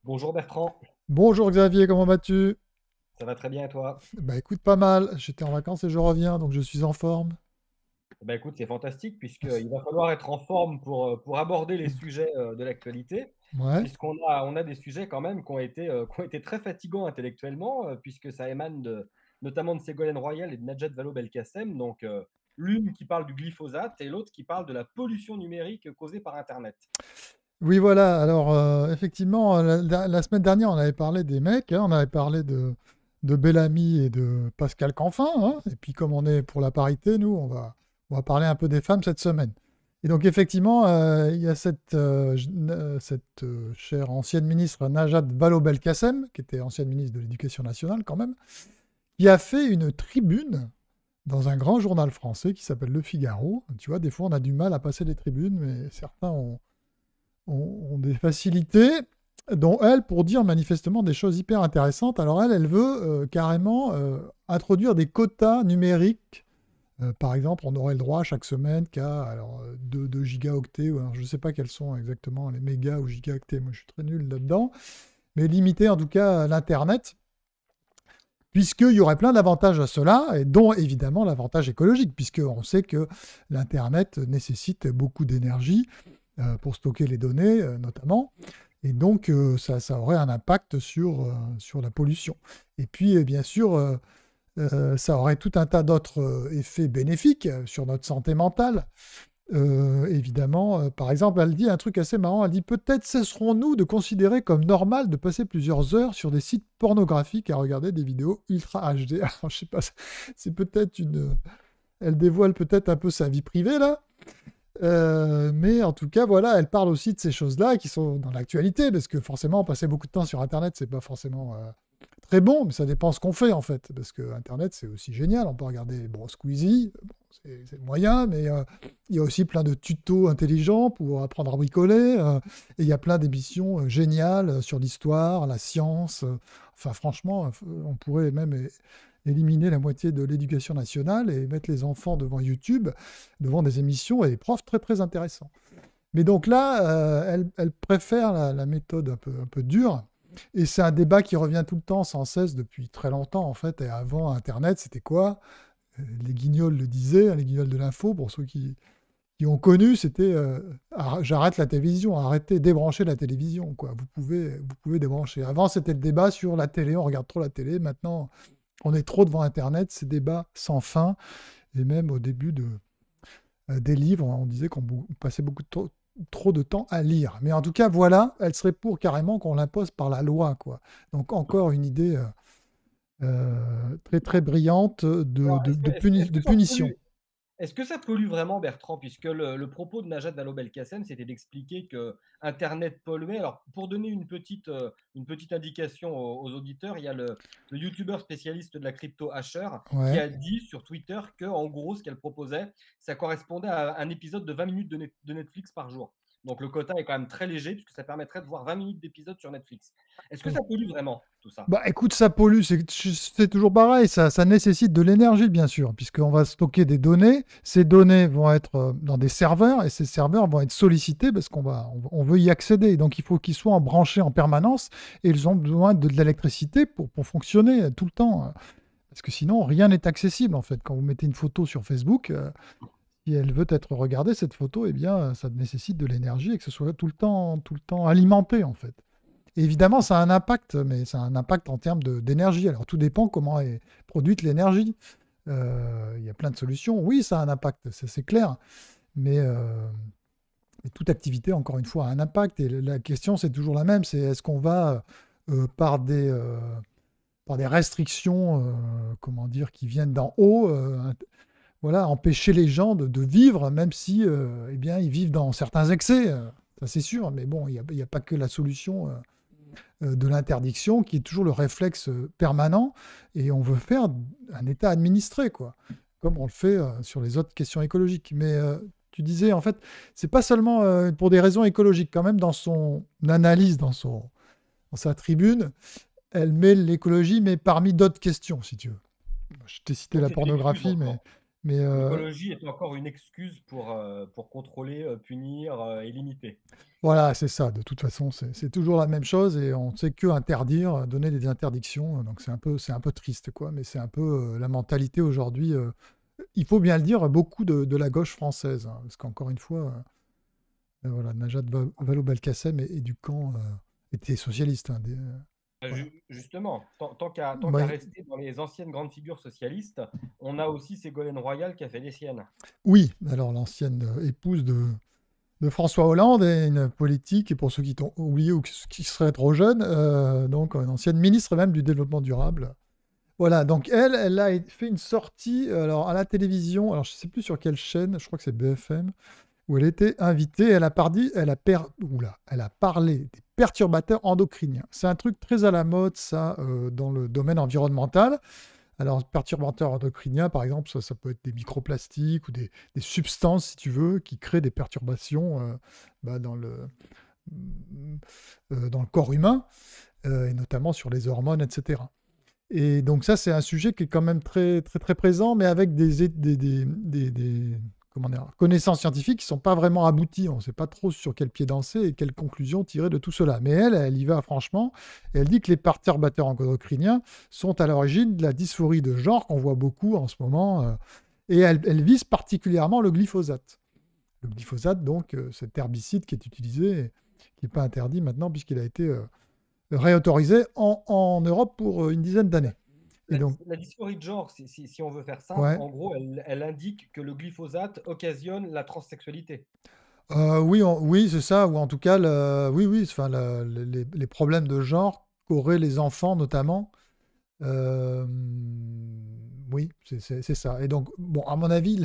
Bonjour Bertrand, Bonjour Xavier, comment vas-tu? ça va très bien et toi? Bah écoute, pas mal. J'étais en vacances et je reviens, donc je suis en forme. Écoute, c'est fantastique puisqu'il va falloir être en forme pour aborder les sujets de l'actualité, Ouais. puisqu'on a des sujets quand même qui ont été très fatigants intellectuellement, puisque ça émane notamment de Ségolène Royal et de Najat Vallaud-Belkacem, donc l'une qui parle du glyphosate et l'autre qui parle de la pollution numérique causée par Internet. Oui, voilà. Alors, effectivement, la semaine dernière, on avait parlé des mecs, hein, on avait parlé de Bellamy et de Pascal Canfin, hein. Et puis, comme on est pour la parité, nous, on va parler un peu des femmes cette semaine. Et donc, effectivement, il y a cette chère ancienne ministre Najat Vallaud-Belkacem, qui était ancienne ministre de l'Éducation nationale quand même, qui a fait une tribune dans un grand journal français qui s'appelle Le Figaro. Tu vois, des fois, on a du mal à passer les tribunes, mais certains ont des facilités, dont elle, pour dire manifestement des choses hyper intéressantes. Alors elle veut carrément introduire des quotas numériques. Par exemple, on aurait le droit chaque semaine qu'à 2 gigaoctets, ou alors je ne sais pas quels sont exactement les mégas ou gigaoctets, moi je suis très nul là-dedans, mais limiter en tout cas l'Internet, puisqu'il y aurait plein d'avantages à cela, et dont évidemment l'avantage écologique, puisqu'on sait que l'Internet nécessite beaucoup d'énergie pour stocker les données notamment, et donc ça aurait un impact sur la pollution. Et puis bien sûr, ça aurait tout un tas d'autres effets bénéfiques sur notre santé mentale. Évidemment, par exemple, elle dit un truc assez marrant, elle dit peut-être cesserons-nous de considérer comme normal de passer plusieurs heures sur des sites pornographiques à regarder des vidéos ultra HD. Alors, je sais pas, c'est peut-être une... Elle dévoile peut-être un peu sa vie privée, là. Mais en tout cas, voilà, elle parle aussi de ces choses-là qui sont dans l'actualité, parce que forcément, passer beaucoup de temps sur Internet, c'est pas forcément très bon, mais ça dépend ce qu'on fait en fait, parce que Internet c'est aussi génial. On peut regarder bon, Squeezie, bon, c'est moyen, mais il y a aussi plein de tutos intelligents pour apprendre à bricoler, et il y a plein d'émissions géniales sur l'histoire, la science. Enfin, franchement, on pourrait même éliminer la moitié de l'éducation nationale et mettre les enfants devant YouTube, devant des émissions et des profs très très intéressants. Mais donc là, elle préfère la méthode un peu dure. Et c'est un débat qui revient tout le temps, sans cesse, depuis très longtemps, en fait. Et avant Internet, c'était quoi? Les guignols le disaient, hein, les guignols de l'info, pour ceux qui ont connu, c'était j'arrête la télévision, arrêtez, débranchez la télévision, quoi. Vous pouvez débrancher. Avant, c'était le débat sur la télé, on regarde trop la télé. Maintenant, on est trop devant Internet, ces débats sans fin. Et même au début des livres, on disait qu'on passait beaucoup trop de temps à lire. Mais en tout cas, voilà, elle serait pour carrément qu'on l'impose par la loi, quoi. Donc encore une idée très très brillante Alors, de punition. est-ce que ça pollue vraiment, Bertrand? Puisque le propos de Najat Vallaud-Belkacem, c'était d'expliquer que Internet polluait. Alors, pour donner une petite indication aux auditeurs, il y a le youtubeur spécialiste de la crypto Asher qui Ouais. a dit sur Twitter que, en gros, ce qu'elle proposait, ça correspondait à un épisode de 20 minutes de Netflix par jour. Donc, le quota est quand même très léger, puisque ça permettrait de voir 20 minutes d'épisode sur Netflix. Est-ce que ça pollue vraiment, tout ça? Bah écoute, ça pollue, c'est toujours pareil, ça nécessite de l'énergie bien sûr, puisqu'on va stocker des données, ces données vont être dans des serveurs, et ces serveurs vont être sollicités parce on veut y accéder, donc il faut qu'ils soient branchés en permanence, et ils ont besoin de l'électricité pour fonctionner tout le temps, parce que sinon rien n'est accessible en fait. Quand vous mettez une photo sur Facebook, si elle veut être regardée, cette photo, eh bien ça nécessite de l'énergie et que ce soit tout le temps alimenté en fait. Et évidemment, ça a un impact, mais ça a un impact en termes d'énergie. Alors, tout dépend comment est produite l'énergie. Il y a plein de solutions. Oui, ça a un impact, c'est clair. Mais, mais toute activité, encore une fois, a un impact. Et la question, c'est toujours la même. C'est est-ce qu'on va, par des restrictions, comment dire, qui viennent d'en haut, voilà, empêcher les gens de vivre, même si, eh bien, ils vivent dans certains excès. Ça, c'est sûr. Mais bon, il y a pas que la solution de l'interdiction, qui est toujours le réflexe permanent, et on veut faire un État administré, quoi, comme on le fait sur les autres questions écologiques. Mais tu disais, en fait, c'est pas seulement pour des raisons écologiques, quand même, dans son analyse, dans sa tribune, elle met l'écologie, mais parmi d'autres questions, si tu veux. Je t'ai cité Donc, la c'est de l'excuse pornographie, mais encore. Mais L'écologie est encore une excuse pour contrôler, punir, et limiter. voilà, c'est ça. De toute façon, c'est toujours la même chose et on ne sait que interdire, donner des interdictions. Donc c'est un peu triste, quoi. Mais c'est un peu la mentalité aujourd'hui. Il faut bien le dire, beaucoup de la gauche française, hein, parce qu'encore une fois, voilà, Najat Vallaud-Belkacem est du camp était socialiste, hein, voilà. Justement, tant qu'à Ouais. rester dans les anciennes grandes figures socialistes, on a aussi Ségolène Royal qui a fait les siennes. Oui, alors l'ancienne épouse de François Hollande est une politique, et pour ceux qui t'ont oublié ou qui seraient trop jeunes, donc une ancienne ministre même du développement durable. Voilà, donc elle a fait une sortie alors, à la télévision, alors je ne sais plus sur quelle chaîne, je crois que c'est BFM, où elle était invitée, elle a parlé des perturbateurs endocriniens. C'est un truc très à la mode, ça, dans le domaine environnemental. Alors, perturbateurs endocriniens, par exemple, ça peut être des microplastiques ou des substances, si tu veux, qui créent des perturbations bah, dans le corps humain, et notamment sur les hormones, etc. Et donc ça, c'est un sujet qui est quand même très, très, très présent, mais avec comment dire, connaissances scientifiques qui ne sont pas vraiment abouties. On ne sait pas trop sur quel pied danser et quelles conclusions tirer de tout cela. Mais elle y va franchement, et elle dit que les perturbateurs endocriniens sont à l'origine de la dysphorie de genre qu'on voit beaucoup en ce moment, et elle vise particulièrement le glyphosate. Le glyphosate, donc, cet herbicide qui est utilisé, qui n'est pas interdit maintenant puisqu'il a été réautorisé en Europe pour une dizaine d'années. Et La, donc, la dysphorie de genre, si on veut faire simple, ouais. en gros, elle indique que le glyphosate occasionne la transsexualité. Oui, oui, c'est ça, ou en tout cas, oui, oui, enfin, les problèmes de genre qu'auraient les enfants notamment. Euh, oui, c'est ça. Et donc, bon, à mon avis,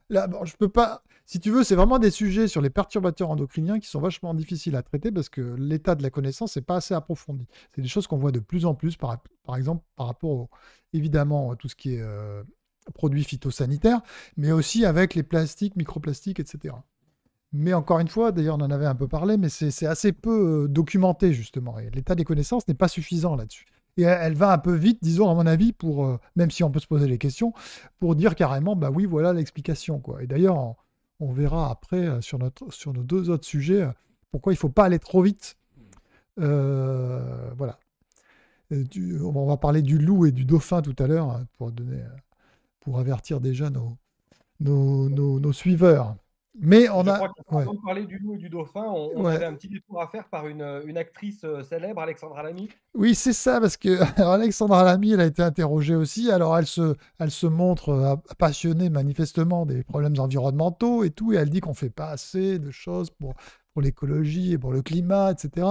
là, bon, je peux pas. Si tu veux, c'est vraiment des sujets sur les perturbateurs endocriniens qui sont vachement difficiles à traiter parce que l'état de la connaissance n'est pas assez approfondi. C'est des choses qu'on voit de plus en plus, par exemple, par rapport évidemment à tout ce qui est produits phytosanitaires, mais aussi avec les plastiques, microplastiques, etc. Mais encore une fois, d'ailleurs, on en avait un peu parlé, mais c'est assez peu documenté, justement. Et l'état des connaissances n'est pas suffisant là-dessus. Et elle va un peu vite, disons, à mon avis, pour, même si on peut se poser les questions, pour dire carrément, bah oui, voilà l'explication, quoi. Et d'ailleurs, on verra après, sur nos deux autres sujets, pourquoi il ne faut pas aller trop vite. Voilà. On va parler du loup et du dauphin tout à l'heure, hein, pour avertir déjà nos suiveurs. Mais on Je a... crois Ouais. qu'avant de parler du loup et du dauphin, on Ouais. avait un petit détour à faire par une actrice célèbre, Alexandra Lamy. Oui, c'est ça, parce que alors, Alexandra Lamy, elle a été interrogée aussi. Alors, elle se montre passionnée manifestement des problèmes environnementaux et tout, et elle dit qu'on ne fait pas assez de choses pour l'écologie et pour le climat, etc.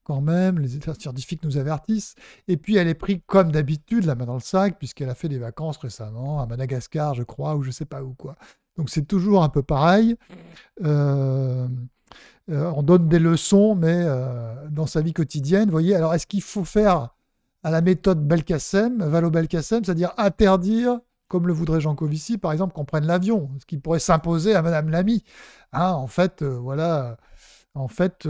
Quand même, les états scientifiques nous avertissent. Et puis, elle est prise comme d'habitude, la main dans le sac, puisqu'elle a fait des vacances récemment à Madagascar, je crois, ou je sais pas où, quoi. Donc, c'est toujours un peu pareil. Euh, on donne des leçons, mais dans sa vie quotidienne, vous voyez. Alors, est-ce qu'il faut faire à la méthode Belkacem, Vallaud-Belkacem, c'est-à-dire interdire, comme le voudrait Jean Covici, par exemple, qu'on prenne l'avion, ce qui pourrait s'imposer à Madame Lamy. Hein, en fait, voilà. En fait,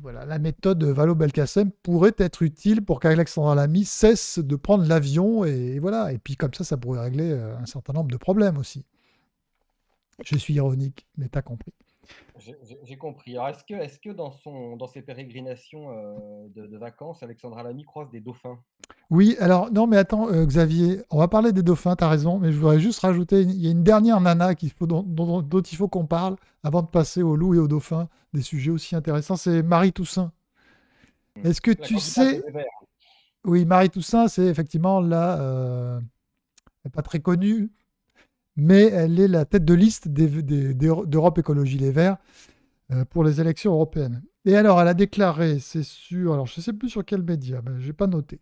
voilà, la méthode Vallaud-Belkacem pourrait être utile pour qu'Alexandra Lamy cesse de prendre l'avion, et voilà. Et puis comme ça pourrait régler un certain nombre de problèmes aussi. Je suis ironique, mais t'as compris. J'ai compris. Alors, est-ce que dans ses pérégrinations de vacances, Alexandra Lamy croise des dauphins? Oui, alors, non, mais attends, Xavier, on va parler des dauphins, t'as raison, mais je voudrais juste rajouter, il y a une dernière nana dont il faut qu'on parle avant de passer aux loups et aux dauphins, des sujets aussi intéressants, c'est Marie Toussaint. Est-ce que La tu candidate sais... des Verts. Oui, Marie Toussaint, c'est effectivement là, elle n'est pas très connue, mais elle est la tête de liste d'Europe Écologie Les Verts pour les élections européennes. Et alors, elle a déclaré, c'est sûr, alors je ne sais plus sur quel média, je n'ai pas noté.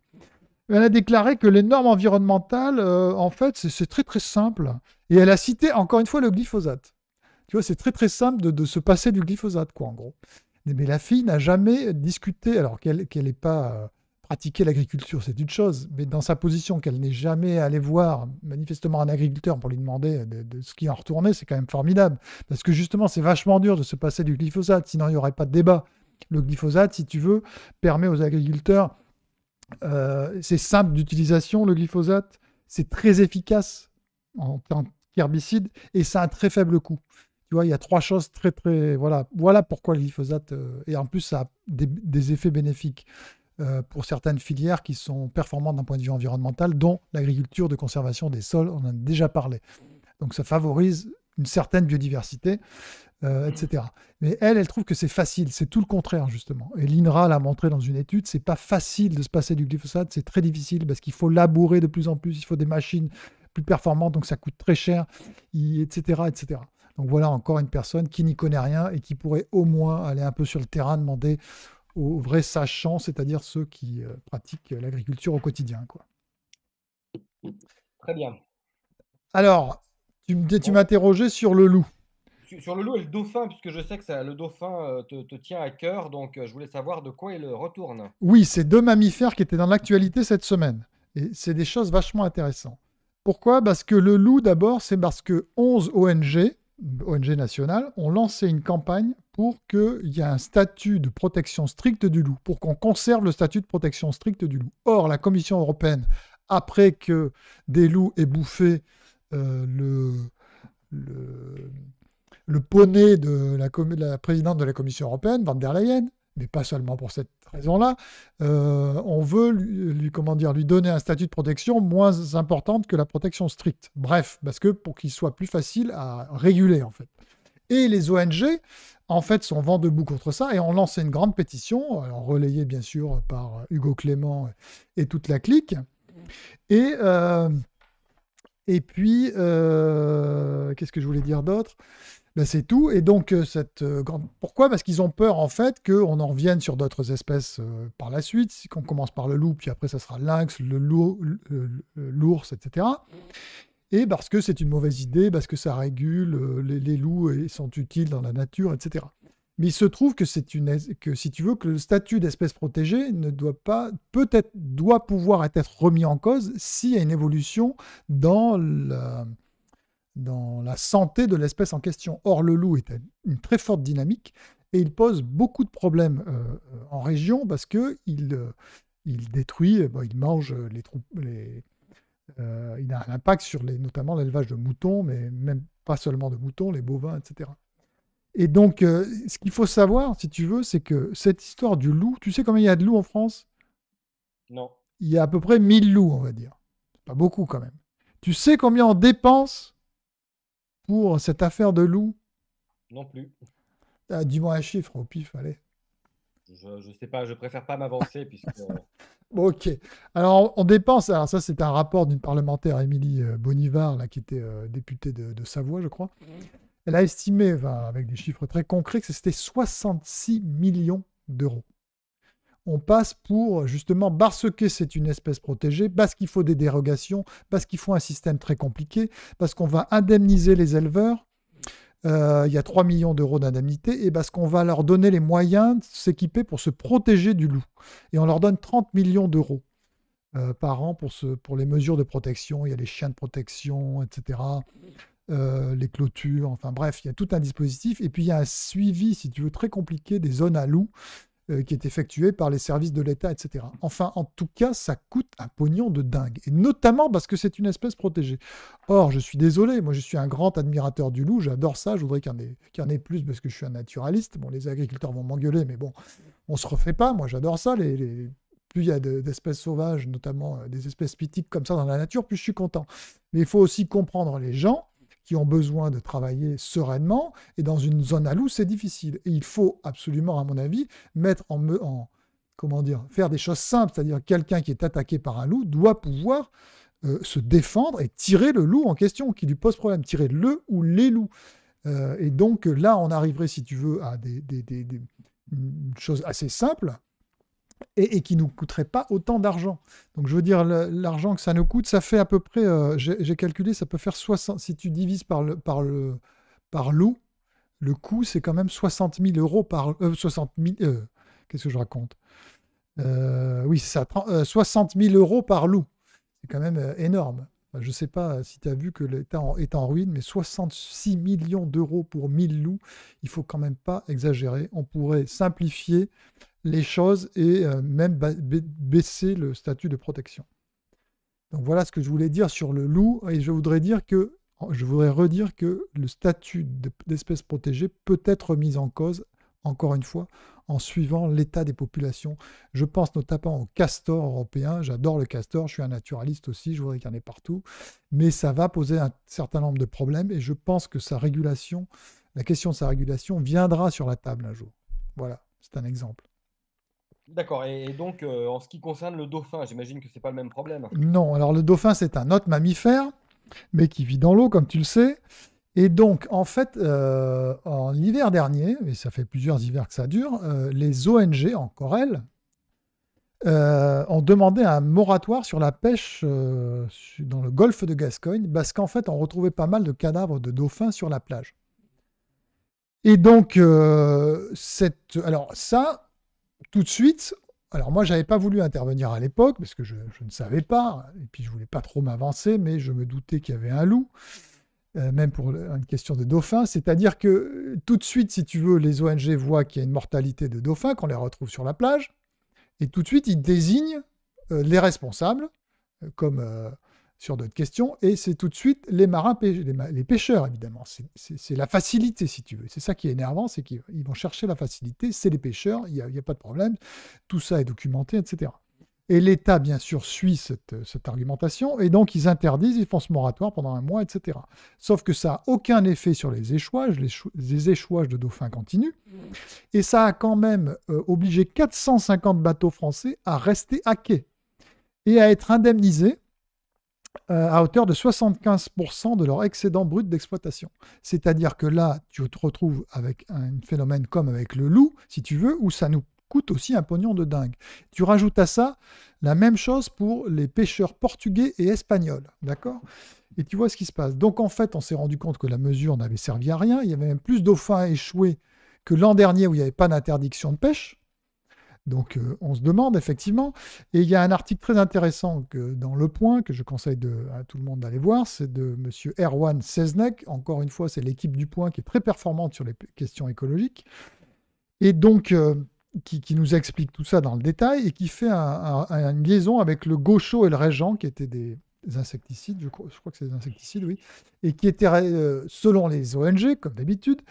Elle a déclaré que les normes environnementales, en fait, c'est très très simple. Et elle a cité encore une fois le glyphosate. Tu vois, c'est très très simple de se passer du glyphosate, quoi, en gros. Mais la fille n'a jamais discuté, alors qu'elle n'ait pas pratiqué l'agriculture, c'est une chose, mais dans sa position, qu'elle n'est jamais allée voir manifestement un agriculteur pour lui demander de ce qui en retournait, c'est quand même formidable. Parce que justement, c'est vachement dur de se passer du glyphosate, sinon il n'y aurait pas de débat. Le glyphosate, si tu veux, permet aux agriculteurs c'est simple d'utilisation, le glyphosate. C'est très efficace herbicide et ça a un très faible coût. Tu vois, il y a 3 choses très, très... Voilà pourquoi le glyphosate... et en plus, ça a des effets bénéfiques pour certaines filières qui sont performantes d'un point de vue environnemental, dont l'agriculture de conservation des sols, on en a déjà parlé. Donc ça favorise une certaine biodiversité, etc. Mais elle trouve que c'est facile, c'est tout le contraire justement. Et l'INRA l'a montré dans une étude, c'est pas facile de se passer du glyphosate, c'est très difficile parce qu'il faut labourer de plus en plus, il faut des machines plus performantes, donc ça coûte très cher, etc., etc. Donc voilà encore une personne qui n'y connaît rien et qui pourrait au moins aller un peu sur le terrain, demander aux vrais sachants, c'est-à-dire ceux qui pratiquent l'agriculture au quotidien, quoi. Très bien. Alors, tu Bon, m'interrogeais sur le loup. sur le loup et le dauphin, puisque je sais que le dauphin te tient à cœur, donc je voulais savoir de quoi il retourne. Oui, c'est 2 mammifères qui étaient dans l'actualité cette semaine. Et c'est des choses vachement intéressantes. Pourquoi? Parce que le loup, d'abord, c'est parce que 11 ONG nationales, ont lancé une campagne pour qu'il y ait un statut de protection stricte du loup, pour qu'on conserve le statut de protection stricte du loup. Or, la Commission européenne, après que des loups aient bouffé le, le, le poney de la présidente de la Commission européenne, Van der Leyen, mais pas seulement pour cette raison-là, on veut lui donner un statut de protection moins importante que la protection stricte. Bref, parce que pour qu'il soit plus facile à réguler, en fait. Et les ONG, en fait, sont vent debout contre ça et ont lancé une grande pétition, relayée bien sûr par Hugo Clément et toute la clique. Et, puis, qu'est-ce que je voulais dire d'autre? Ben, c'est tout. Et donc, pourquoi? Parce qu'ils ont peur, en fait, qu'on en revienne sur d'autres espèces par la suite. Si on commence par le loup, puis après, ça sera lynx, l'ours, etc. Et parce que c'est une mauvaise idée, parce que ça régule, les loups sont utiles dans la nature, etc. Mais il se trouve que que si tu veux que le statut d'espèce protégée ne doit pas, peut-être, doit pouvoir être remis en cause s'il y a une évolution dans la santé de l'espèce en question. Or, le loup est à une très forte dynamique et il pose beaucoup de problèmes en région parce qu'il détruit, il mange les troupes, il a un impact sur notamment l'élevage de moutons, mais même pas seulement de moutons, les bovins, etc. Et donc, ce qu'il faut savoir, si tu veux, c'est que cette histoire du loup, tu sais combien il y a de loups en France? Non, Il y a à peu près 1000 loups, on va dire. C'est pas beaucoup quand même. Tu sais combien on dépense pour cette affaire de loup? non plus. Dis-moi un chiffre au pif, allez. Je sais pas, je préfère pas m'avancer puisque. Bon, ok. Alors, on dépense. Alors, ça, c'est un rapport d'une parlementaire, Émilie Bonivard, là, qui était députée de Savoie, je crois. Elle a estimé, avec des chiffres très concrets, que c'était 66 millions d'euros. On passe pour, justement, parce que c'est une espèce protégée, parce qu'il faut des dérogations, parce qu'il faut un système très compliqué, parce qu'on va indemniser les éleveurs. Il y a 3 millions d'euros d'indemnité, et parce qu'on va leur donner les moyens de s'équiper pour se protéger du loup. Et on leur donne 30 millions d'euros par an pour les mesures de protection. Il y a les chiens de protection, etc. Les clôtures, enfin bref, il y a tout un dispositif. Et puis il y a un suivi, si tu veux, très compliqué des zones à loup qui est effectué par les services de l'État, etc. Enfin, en tout cas, ça coûte un pognon de dingue. Et notamment parce que c'est une espèce protégée. Or, je suis désolé, moi je suis un grand admirateur du loup, j'adore ça, je voudrais qu'il y en ait plus parce que je suis un naturaliste. Bon, les agriculteurs vont m'engueuler, mais bon, on se refait pas, moi j'adore ça. Plus il y a d'espèces sauvages, notamment des espèces mythiques comme ça dans la nature, plus je suis content. Mais il faut aussi comprendre les gens qui ont besoin de travailler sereinement, et dans une zone à loup, c'est difficile. Et il faut absolument, à mon avis, comment dire, faire des choses simples, c'est-à-dire quelqu'un qui est attaqué par un loup doit pouvoir se défendre et tirer le loup en question, qui lui pose problème, tirer le ou les loups. Et donc là, on arriverait, si tu veux, à une chose assez simple, et qui ne nous coûterait pas autant d'argent. Donc je veux dire, l'argent que ça nous coûte, ça fait à peu près, j'ai calculé, ça peut faire 60, si tu divises par loup, le coût c'est quand même 60 000 euros par... 60 000, qu'est-ce que je raconte? Oui, c'est ça, 60 000 euros par loup. C'est quand même énorme. Enfin, je ne sais pas si tu as vu que l'État est en ruine, mais 66 millions d'euros pour 1000 loups, il faut quand même pas exagérer. On pourrait simplifier les choses et même baisser le statut de protection. Donc voilà ce que je voulais dire sur le loup, et je voudrais redire que le statut d'espèce protégée peut être mis en cause, encore une fois, en suivant l'état des populations. Je pense notamment au castor européen. J'adore le castor, je suis un naturaliste aussi, je voudrais qu'il y en ait partout. Mais ça va poser un certain nombre de problèmes, et je pense que la question de sa régulation viendra sur la table un jour. Voilà, c'est un exemple. D'accord, et donc, en ce qui concerne le dauphin, j'imagine que c'est pas le même problème? Non, alors le dauphin, c'est un autre mammifère, mais qui vit dans l'eau, comme tu le sais. Et donc, en fait, en l'hiver dernier, et ça fait plusieurs hivers que ça dure, les ONG, encore elles, ont demandé un moratoire sur la pêche dans le golfe de Gascogne, parce qu'en fait, on retrouvait pas mal de cadavres de dauphins sur la plage. Et donc, alors ça, tout de suite, alors moi, j'avais pas voulu intervenir à l'époque, parce que je ne savais pas, et puis je voulais pas trop m'avancer, mais je me doutais qu'il y avait un loup. Même pour une question de dauphins, c'est-à-dire que tout de suite, si tu veux, les ONG voient qu'il y a une mortalité de dauphins, qu'on les retrouve sur la plage, et tout de suite, ils désignent les responsables, comme sur d'autres questions, et c'est tout de suite les marins, les pêcheurs, évidemment. C'est la facilité, si tu veux. C'est ça qui est énervant, c'est qu'ils vont chercher la facilité, c'est les pêcheurs, il n'y a pas de problème, tout ça est documenté, etc. Et l'État, bien sûr, suit cette argumentation, et donc ils interdisent, ils font ce moratoire pendant un mois, etc. Sauf que ça n'a aucun effet sur les échouages, les échouages de dauphins continuent, et ça a quand même obligé 450 bateaux français à rester à quai et à être indemnisés à hauteur de 75% de leur excédent brut d'exploitation. C'est-à-dire que là, tu te retrouves avec un phénomène comme avec le loup, si tu veux, où ça nous coûte aussi un pognon de dingue. Tu rajoutes à ça la même chose pour les pêcheurs portugais et espagnols, d'accord? Et tu vois ce qui se passe. Donc en fait, on s'est rendu compte que la mesure n'avait servi à rien. Il y avait même plus de dauphins échoués que l'an dernier où il n'y avait pas d'interdiction de pêche. Donc on se demande effectivement. Et il y a un article très intéressant dans Le Point que je conseille à tout le monde d'aller voir. C'est de M. Erwan Seznek. Encore une fois, c'est l'équipe du Point qui est très performante sur les questions écologiques. Et donc, qui nous explique tout ça dans le détail et qui fait une liaison avec le gaucho et le régent, qui étaient des insecticides, je crois que c'est des insecticides, oui, et qui étaient, selon les ONG, comme d'habitude,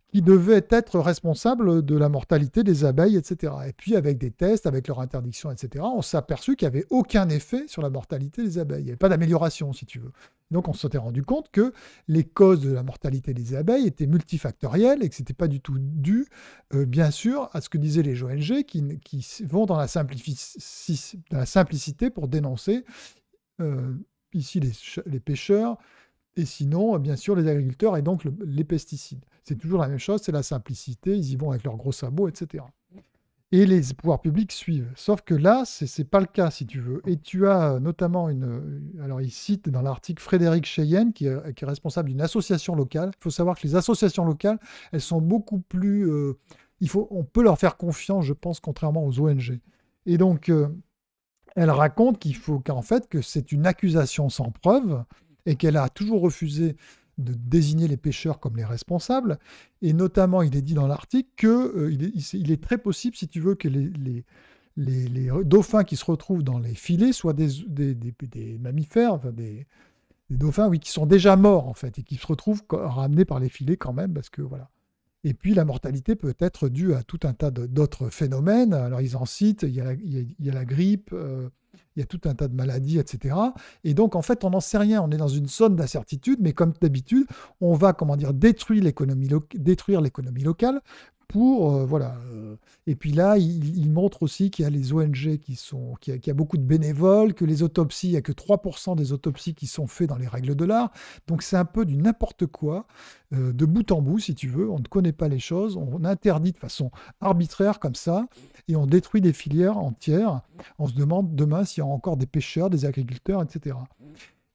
qui devaient être responsables de la mortalité des abeilles, etc. Et puis, avec des tests, avec leur interdiction, etc., on s'est aperçu qu'il n'y avait aucun effet sur la mortalité des abeilles. Il n'y avait pas d'amélioration, si tu veux. Donc, on s'était rendu compte que les causes de la mortalité des abeilles étaient multifactorielles et que ce n'était pas du tout dû, bien sûr, à ce que disaient les ONG qui vont dans la simplicité pour dénoncer ici les pêcheurs, et sinon, bien sûr, les agriculteurs et donc les pesticides. C'est toujours la même chose, c'est la simplicité, ils y vont avec leurs gros sabots, etc. Et les pouvoirs publics suivent. Sauf que là, ce n'est pas le cas, si tu veux. Et tu as notamment alors il cite dans l'article Frédéric Cheyenne, qui est responsable d'une association locale. Il faut savoir que les associations locales, elles sont beaucoup plus... on peut leur faire confiance, je pense, contrairement aux ONG. Et donc, elle raconte qu'en fait, que c'est une accusation sans preuve, et qu'elle a toujours refusé de désigner les pêcheurs comme les responsables. Et notamment, il est dit dans l'article qu'il est très possible, si tu veux, que les dauphins qui se retrouvent dans les filets soient des mammifères, enfin des dauphins, oui, qui sont déjà morts, en fait, et qui se retrouvent ramenés par les filets quand même, parce que voilà. Et puis, la mortalité peut être due à tout un tas d'autres phénomènes. Alors, ils en citent, il y a la grippe, il y a tout un tas de maladies, etc. Et donc, en fait, on n'en sait rien. On est dans une zone d'incertitude, mais comme d'habitude, on va, détruire l'économie locale pour, voilà. Et puis là, il montre aussi qu'il y a les ONG qu'il y a beaucoup de bénévoles, que les autopsies, il n'y a que 3% des autopsies qui sont faites dans les règles de l'art. Donc, c'est un peu du n'importe quoi, de bout en bout, si tu veux. On ne connaît pas les choses, on interdit de façon arbitraire comme ça, et on détruit des filières entières. On se demande demain s'il y aura encore des pêcheurs, des agriculteurs, etc.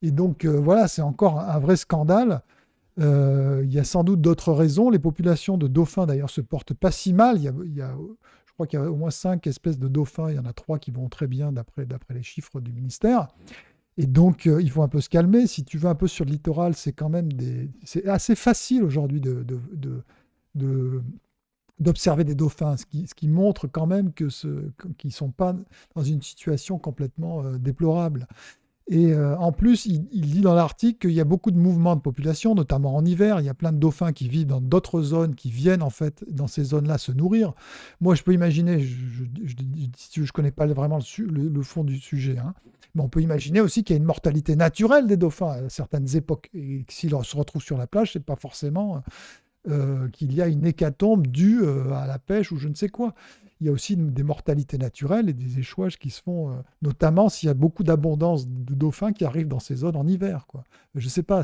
Et donc, voilà, c'est encore un vrai scandale. Il y a sans doute d'autres raisons. Les populations de dauphins, d'ailleurs, se portent pas si mal. Je crois qu'il y a au moins 5 espèces de dauphins. Il y en a 3 qui vont très bien d'après les chiffres du ministère. Et donc, il faut un peu se calmer. Si tu vas un peu sur le littoral, c'est quand même c'est assez facile aujourd'hui d'observer des dauphins, ce qui montre quand même qu'ils ne sont pas dans une situation complètement déplorable. Et en plus, il dit dans l'article qu'il y a beaucoup de mouvements de population, notamment en hiver. Il y a plein de dauphins qui vivent dans d'autres zones, qui viennent en fait dans ces zones-là se nourrir. Moi, je peux imaginer, je connais pas vraiment le fond du sujet, hein, mais on peut imaginer aussi qu'il y a une mortalité naturelle des dauphins à certaines époques. Et que s'ils se retrouvent sur la plage, c'est pas forcément qu'il y a une hécatombe due à la pêche ou je ne sais quoi. Il y a aussi des mortalités naturelles et des échouages qui se font, notamment s'il y a beaucoup d'abondance de dauphins qui arrivent dans ces zones en hiver, quoi. Je ne sais pas,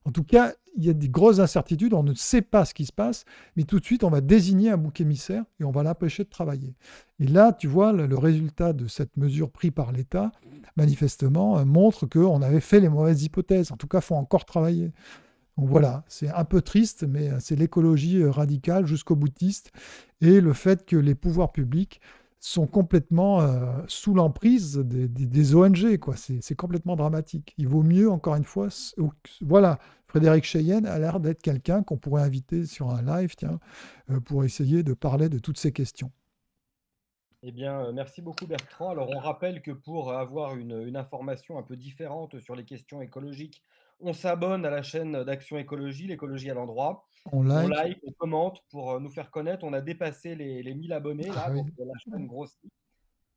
en tout cas, il y a des grosses incertitudes, on ne sait pas ce qui se passe, mais tout de suite, on va désigner un bouc émissaire et on va l'empêcher de travailler. Et là, tu vois, le résultat de cette mesure prise par l'État, manifestement, montre qu'on avait fait les mauvaises hypothèses. En tout cas, il faut encore travailler. Donc voilà, c'est un peu triste, mais c'est l'écologie radicale jusqu'au boutiste et le fait que les pouvoirs publics sont complètement sous l'emprise des ONG, quoi. C'est complètement dramatique. Il vaut mieux, encore une fois, voilà, Frédéric Cheyenne a l'air d'être quelqu'un qu'on pourrait inviter sur un live, tiens, pour essayer de parler de toutes ces questions. Eh bien, merci beaucoup Bertrand. Alors, on rappelle que pour avoir une information un peu différente sur les questions écologiques, on s'abonne à la chaîne d'Action Écologie, l'écologie à l'endroit. On On like. like, on commente pour nous faire connaître. On a dépassé les 1000 abonnés Ah là, oui. donc la chaîne grossit.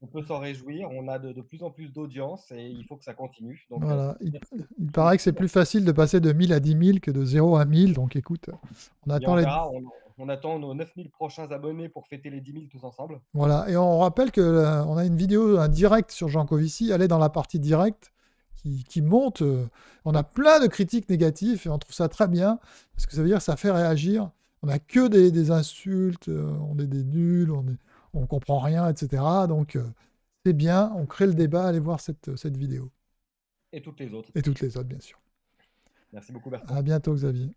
On peut s'en réjouir. On a de plus en plus d'audience et il faut que ça continue. Donc, Voilà. merci Il paraît que c'est beaucoup. plus facile de passer de 1000 à 10 000 que de 0 à 1000. Donc écoute, on Et attend on les. verra. On attend nos 9000 prochains abonnés pour fêter les 10 000 tous ensemble. Voilà, et on rappelle que on a une vidéo, un direct sur Jean Covici. Allez dans la partie direct qui monte. On a plein de critiques négatives et on trouve ça très bien parce que ça veut dire que ça fait réagir. On n'a que des insultes, on est des nuls, on comprend rien, etc. Donc c'est bien, on crée le débat. Allez voir cette vidéo Et toutes les autres. et toutes les autres, bien sûr. Merci beaucoup À Bertrand. bientôt, Xavier.